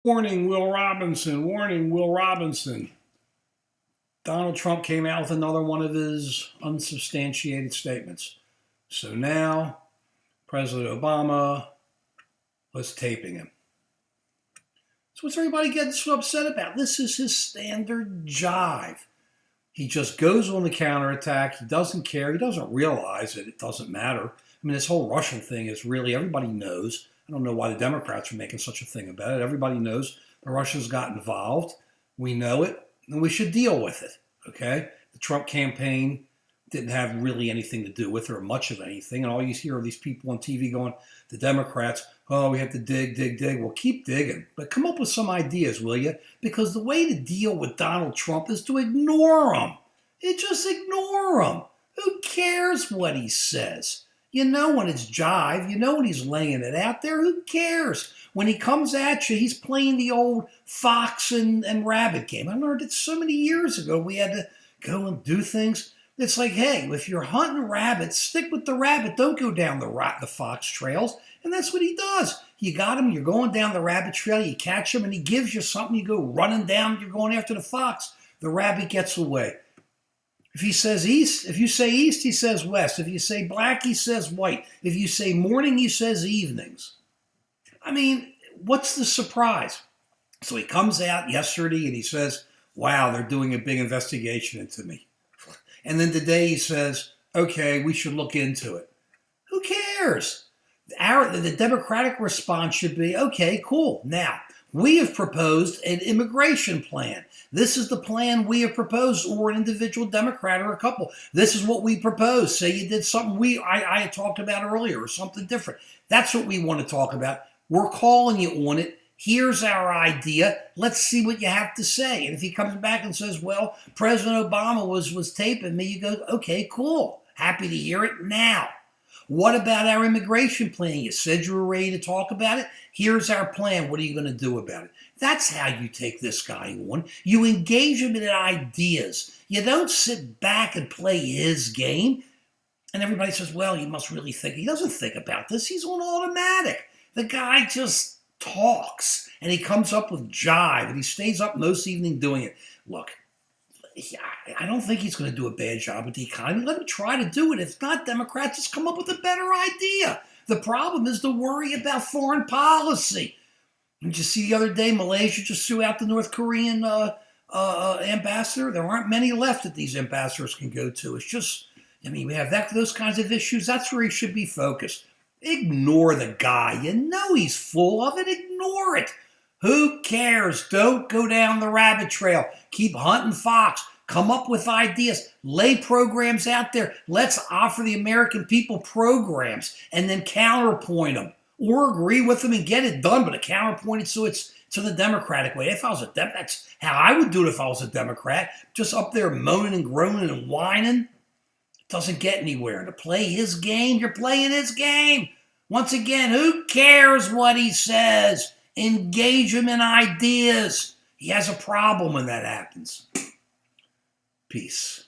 Warning, Will Robinson. Warning, Will Robinson. Donald Trump came out with another one of his unsubstantiated statements. So now, President Obama was taping him. So what's everybody getting so upset about? This is his standard jive. He just goes on the counterattack. He doesn't care. He doesn't realize that it doesn't matter. I mean, this whole Russian thing is really, everybody knows. I don't know why the Democrats are making such a thing about it. Everybody knows the Russians got involved. We know it, and we should deal with it, okay? The Trump campaign didn't have really anything to do with it or much of anything, and all you hear are these people on TV going, the Democrats, oh, we have to dig. Well, keep digging, but come up with some ideas, will you? Because the way to deal with Donald Trump is to ignore him. Just ignore him. Who cares what he says? You know when it's jive. You know when he's laying it out there. Who cares? When he comes at you, he's playing the old fox and rabbit game. I learned it so many years ago. We had to go and do things. It's like, hey, if you're hunting rabbits, stick with the rabbit. Don't go down the fox trails. And that's what he does. You got him. You're going down the rabbit trail. You catch him, and he gives you something. You go running down. You're going after the fox. The rabbit gets away. If he says east, if you say east, he says west. If you say black, he says white. If you say morning, he says evenings. I mean, what's the surprise? So he comes out yesterday and he says, wow, they're doing a big investigation into me. And then today he says, okay, we should look into it. Who cares? The Democratic response should be, okay, cool. Now, we have proposed an immigration plan. This is the plan we have proposed, or an individual Democrat or a couple. This is what we propose. Say you did something I had talked about earlier or something different. That's what we want to talk about. We're calling you on it. Here's our idea. Let's see what you have to say. And if he comes back and says, well, President Obama was taping me, you go, okay, cool. Happy to hear it now. What about our immigration plan? You said you were ready to talk about it. Here's our plan. What are you going to do about it? That's how you take this guy on. You engage him in ideas. You don't sit back and play his game. And everybody says, well, he must really think. He doesn't think about this. He's on automatic. The guy just talks, and he comes up with jive, and he stays up most evening doing it. Look, I don't think he's going to do a bad job with the economy. Let him try to do it. If not, Democrats just come up with a better idea. The problem is the worry about foreign policy. Did you see the other day Malaysia just threw out the North Korean ambassador? There aren't many left that these ambassadors can go to. It's just, I mean, we have those kinds of issues. That's where he should be focused. Ignore the guy. You know he's full of it. Ignore it. Who cares? Don't go down the rabbit trail. Keep hunting fox. Come up with ideas. Lay programs out there. Let's offer the American people programs and then counterpoint them. Or agree with them and get it done, but counterpoint it so it's to the Democratic way. If I was that's how I would do it if I was a Democrat. Just up there moaning and groaning and whining. It doesn't get anywhere. To play his game, you're playing his game. Once again, who cares what he says? Engage him in ideas. He has a problem when that happens. Peace.